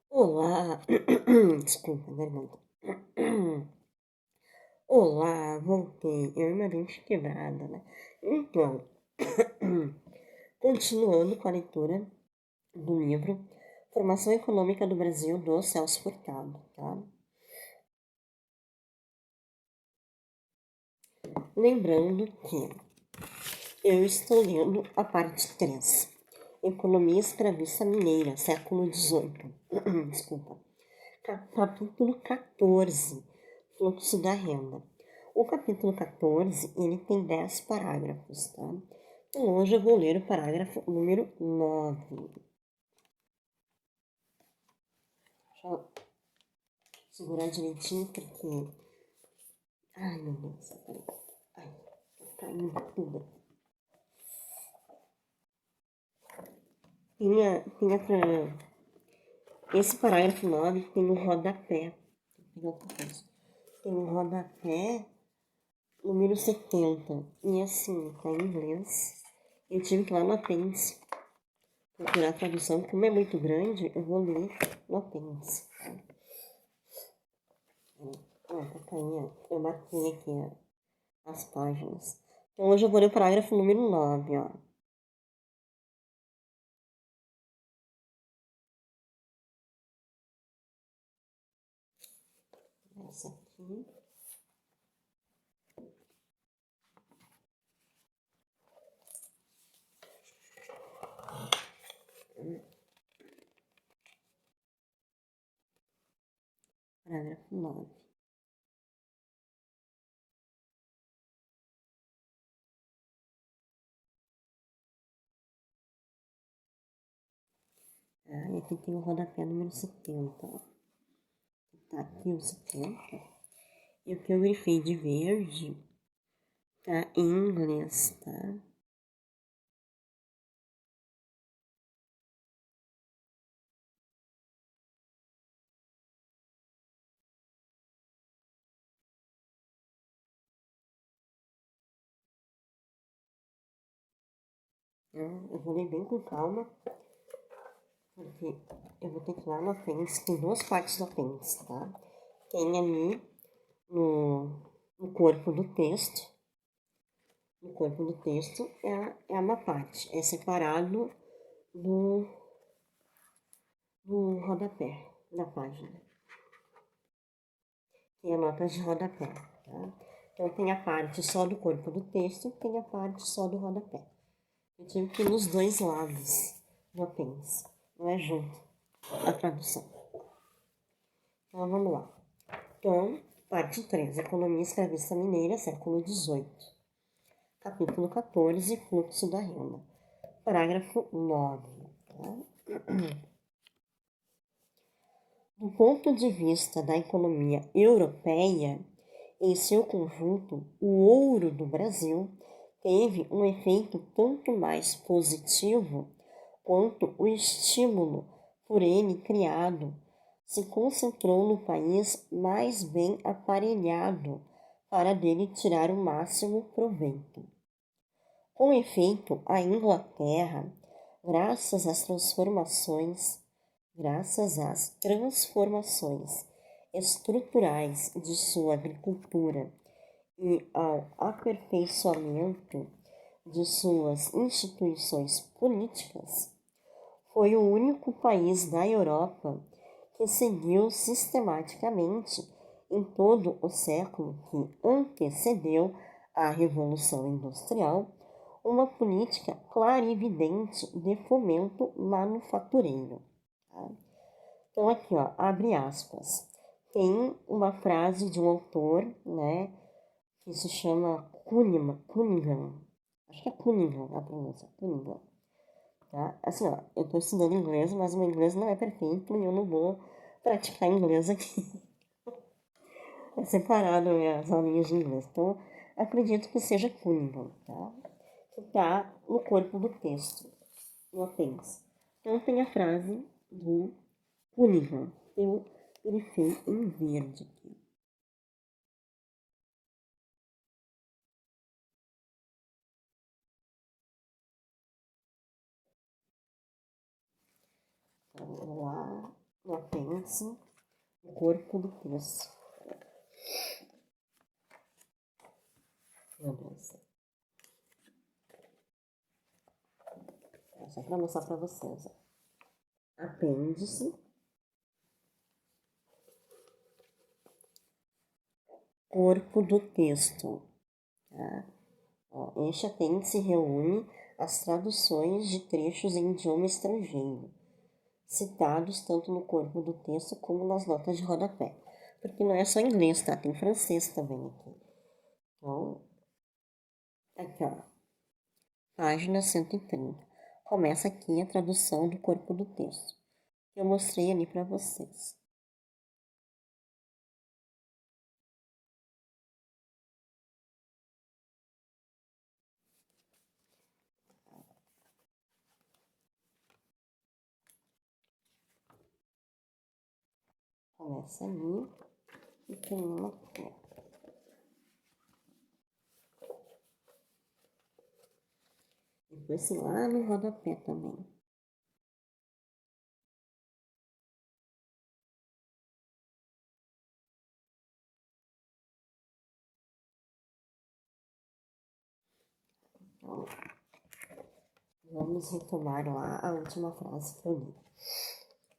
Olá, desculpa, garganta. Olá, voltei. Eu e minha dente quebrada, né? Então, continuando com a leitura do livro Formação Econômica do Brasil, do Celso Furtado, tá? Lembrando que eu estou lendo a parte 3, Economia Escravista Mineira, século XVIII. Desculpa. Capítulo 14, Fluxo da Renda. O capítulo 14, ele tem 10 parágrafos, tá? Então, hoje eu vou ler o parágrafo número 9. Deixa eu segurar direitinho, porque... Ai, meu Deus, peraí. Ai, tá caindo tudo. Tem esse parágrafo 9 tem um rodapé. Tem um rodapé número 70. E assim, tá em inglês. Eu tive que ir lá no apêndice procurar a tradução. Como é muito grande, eu vou ler no apêndice. Tá caindo. Eu marquei aqui as páginas. Então hoje eu vou ler o parágrafo número 9, ó. Essa aqui. Parágrafo 9. E aqui tem o rodapé número 70, ó. Tá aqui o 70. E o que eu grifei de verde tá em inglês, tá? Então, eu vou ler bem com calma, porque eu vou ter que ir lá no apêndice. Tem duas partes do apêndice, tá? Tem ali no corpo do texto. No corpo do texto é uma parte. É separado do rodapé da página. Tem a nota de rodapé, tá? Então tem a parte só do corpo do texto e tem a parte só do rodapé. Eu tive que ir nos dois lados do apêndice, não é junto a tradução. Então vamos lá. Então, parte 3, Economia Escravista Mineira, século XVIII. Capítulo 14, Fluxo da Renda. Parágrafo 9. Tá? Do ponto de vista da economia europeia, em seu conjunto, o ouro do Brasil teve um efeito tanto mais positivo quanto o estímulo por ele criado se concentrou no país mais bem aparelhado para dele tirar o máximo proveito. Com efeito, a Inglaterra, graças às transformações estruturais de sua agricultura e ao aperfeiçoamento de suas instituições políticas, foi o único país da Europa que seguiu sistematicamente em todo o século que antecedeu a Revolução Industrial uma política clarividente de fomento manufatureiro. Tá? Então aqui, ó, abre aspas. Tem uma frase de um autor, né, que se chama Cunningham. Acho que é Cunningham a pronúncia, Cunningham. Tá? Assim, ó, eu estou estudando inglês, mas o meu inglês não é perfeito e eu não vou praticar inglês aqui. É separado as aulinhas de inglês. Então, acredito que seja Cunningham, tá? Que está no corpo do texto, no apêndice. Então, tem a frase do Cunningham. Eu grifei em verde aqui. Então, vamos lá no apêndice. apêndice, o corpo do texto. Meu Deus. Só para mostrar para vocês. Apêndice, corpo do texto. Tá? Este apêndice reúne as traduções de trechos em idioma estrangeiro, citados tanto no corpo do texto como nas notas de rodapé. Porque não é só inglês, tá? Tem francês também aqui. Então, aqui, ó. Página 130. Começa aqui a tradução do corpo do texto, que eu mostrei ali para vocês. Começa ali e termina aqui. Depois lá no rodapé também. Então, vamos retomar lá a última frase que eu li.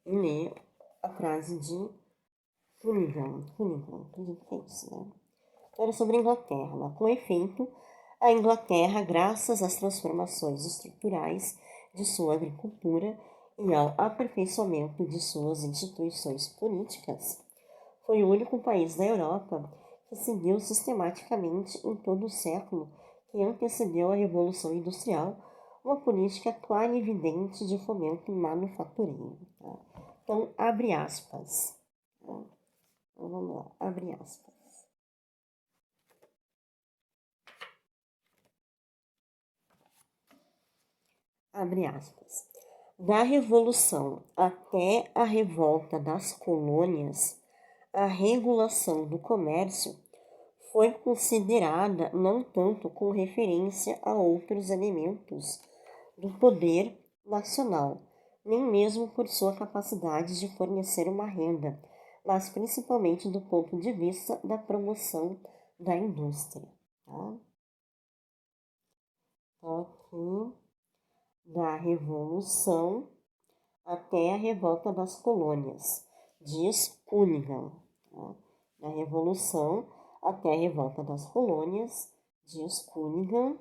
Eu li a frase de Cunningham, tudo que é isso, né? Era sobre a Inglaterra, né? Com efeito, a Inglaterra, graças às transformações estruturais de sua agricultura e ao aperfeiçoamento de suas instituições políticas, foi o único país da Europa que seguiu sistematicamente em todo o século que antecedeu a Revolução Industrial uma política clara e evidente de fomento manufatureiro. Tá? Então, abre aspas. Tá? Então, vamos lá, abre aspas. Abre aspas. Da Revolução até a revolta das colônias, a regulação do comércio foi considerada não tanto com referência a outros elementos do poder nacional, nem mesmo por sua capacidade de fornecer uma renda, mas principalmente do ponto de vista da promoção da indústria. Tá? Então, aqui, da Revolução até a revolta das colônias, diz Cunningham. Tá? Da Revolução até a revolta das colônias, diz Cunningham,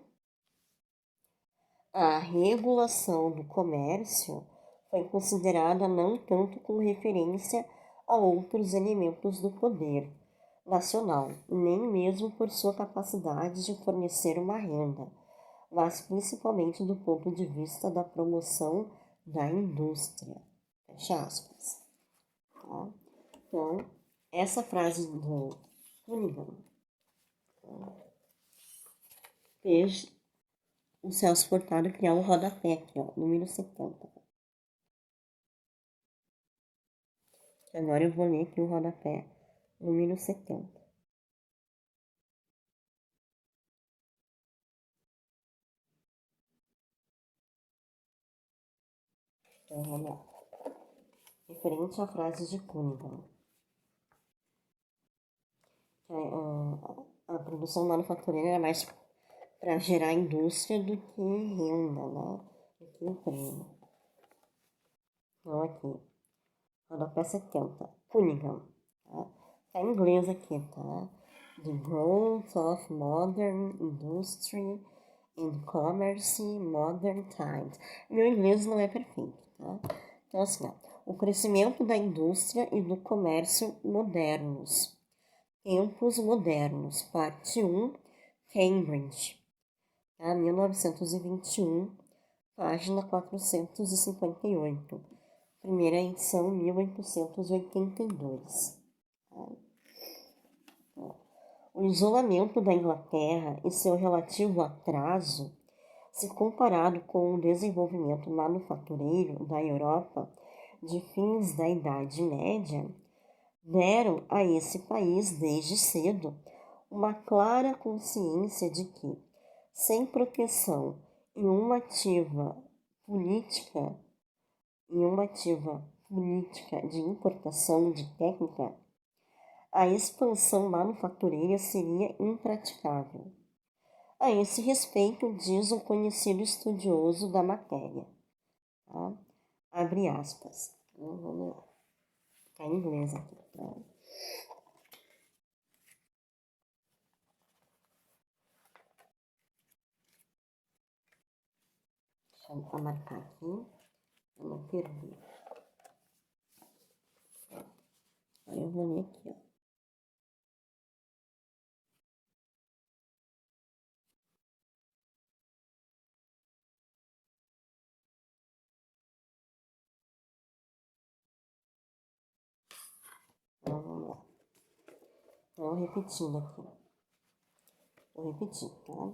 a regulação do comércio foi considerada não tanto com referência a outros elementos do poder nacional, nem mesmo por sua capacidade de fornecer uma renda, mas principalmente do ponto de vista da promoção da indústria. Fecha aspas. Tá? Então, essa frase do Cunningham fez o Celso Furtado criar um rodapé aqui, ó, número 70. Agora eu vou ler aqui o rodapé número 70. Então vamos lá. Referente à frase de Cunningham. A produção manufatureira é mais para gerar indústria do que renda, né? Do que emprego. Então aqui, rodapé 70. Cunningham. Tá em inglês aqui, tá? The growth of modern industry and commerce in modern times. Meu inglês não é perfeito, tá? Então assim, ó, o crescimento da indústria e do comércio modernos. Tempos modernos, parte 1, Cambridge, tá? 1921, página 458. Primeira edição, 1882. O isolamento da Inglaterra e seu relativo atraso, se comparado com o desenvolvimento manufatureiro da Europa de fins da Idade Média, deram a esse país desde cedo uma clara consciência de que, sem proteção e uma ativa política de importação de técnica, a expansão manufatureira seria impraticável. A esse respeito, diz um conhecido estudioso da matéria, tá? Abre aspas. Então, vamos lá. Está em inglês aqui, tá? Deixa eu marcar aqui, para não perder. Aí eu vou ler aqui, ó. Então, vamos lá. Então, repetindo aqui. Vou repetir, tá?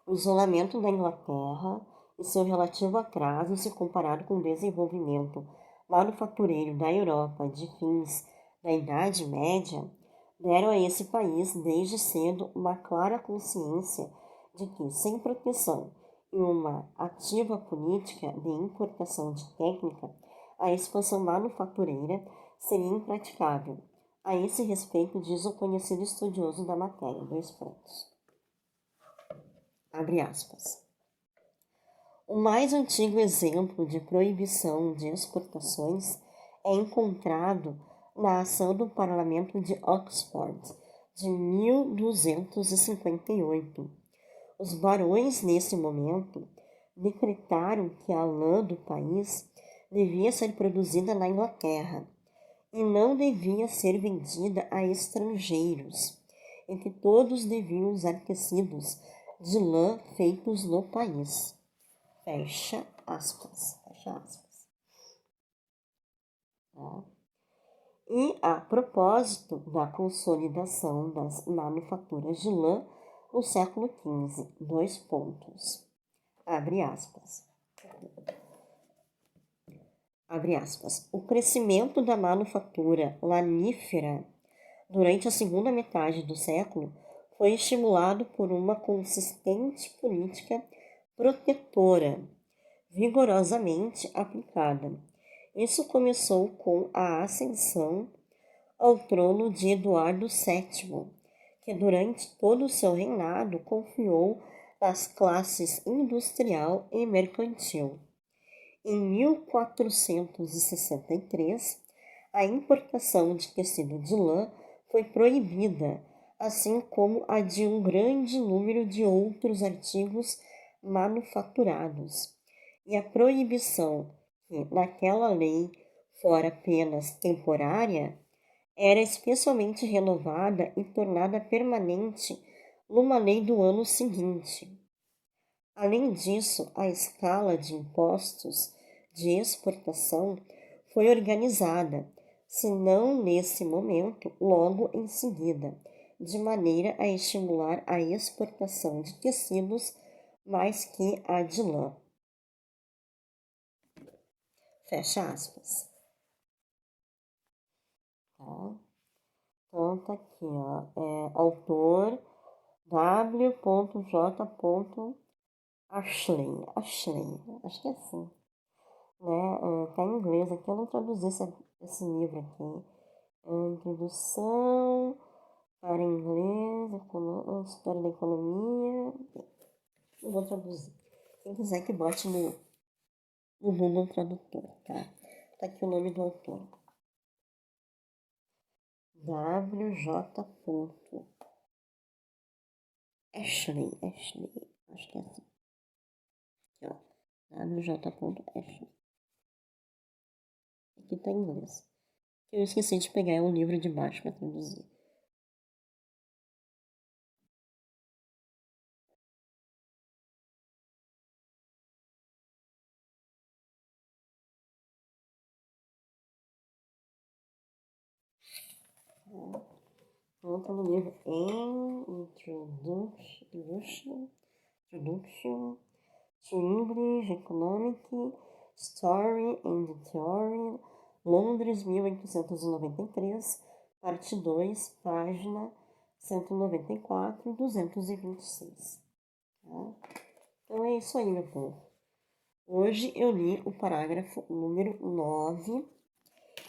O isolamento da Inglaterra e seu relativo atraso se comparado com o desenvolvimento manufatureiro da Europa de fins da Idade Média, deram a esse país desde cedo uma clara consciência de que, sem proteção e uma ativa política de importação de técnica, a expansão manufatureira seria impraticável. A esse respeito, diz o conhecido estudioso da matéria, dois pontos. Abre aspas. O mais antigo exemplo de proibição de exportações é encontrado na ação do Parlamento de Oxford, de 1258. Os barões, nesse momento, decretaram que a lã do país devia ser produzida na Inglaterra e não devia ser vendida a estrangeiros, e que todos deviam usar tecidos de lã feitos no país. Fecha aspas. Fecha aspas. Tá? E a propósito da consolidação das manufaturas de lã no século XV, dois pontos. Abre aspas. Abre aspas. O crescimento da manufatura lanífera durante a segunda metade do século foi estimulado por uma consistente política protetora, vigorosamente aplicada. Isso começou com a ascensão ao trono de Eduardo VII, que durante todo o seu reinado confiou nas classes industrial e mercantil. Em 1463, a importação de tecido de lã foi proibida, assim como a de um grande número de outros artigos manufaturados. E a proibição, que naquela lei fora apenas temporária, era especialmente renovada e tornada permanente numa lei do ano seguinte. Além disso, a escala de impostos de exportação foi organizada, se não nesse momento, logo em seguida, de maneira a estimular a exportação de tecidos mais que a de lã. Fecha aspas. Tá? Então tá aqui, ó. Autor W.J. Ashley, acho que é assim, né? Tá em inglês aqui, eu não traduzi esse livro aqui. Introdução para inglês, história da economia. Não vou traduzir. Quem quiser que bote no Google Tradutor, tá? Tá aqui o nome do autor. W.J. Ashley, acho que é assim. Aqui, ó. W.J. Ashley. Aqui tá em inglês. Eu esqueci de pegar um livro de baixo para traduzir. Conta no livro Introduction to English Economic Story and Theory, Londres, 1893, parte 2, página 194 e 226. Tá? Então é isso aí, meu povo. Hoje eu li o parágrafo número 9,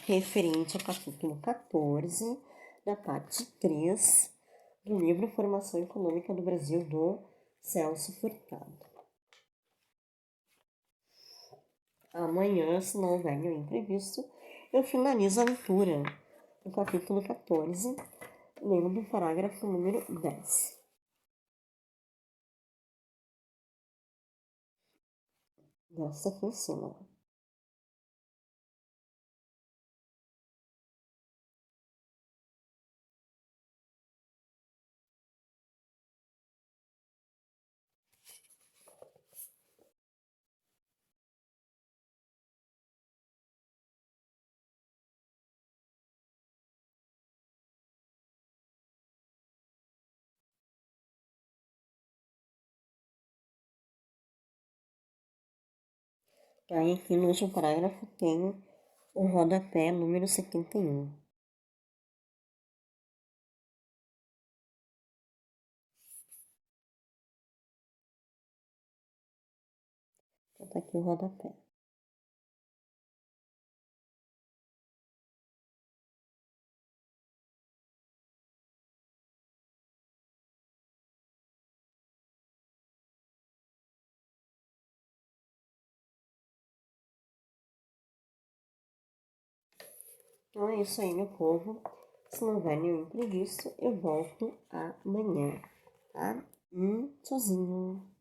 referente ao capítulo 14, da parte 3 do livro Formação Econômica do Brasil, do Celso Furtado. Amanhã, se não houver nenhum imprevisto, eu finalizo a leitura do capítulo 14, lendo do parágrafo número 10. Desta aqui em cima. Aí aqui no último parágrafo tem o rodapé número 71. Então tá aqui o rodapé. Então é isso aí, meu povo. Se não houver nenhum imprevisto, eu volto amanhã, tá? Tchauzinho.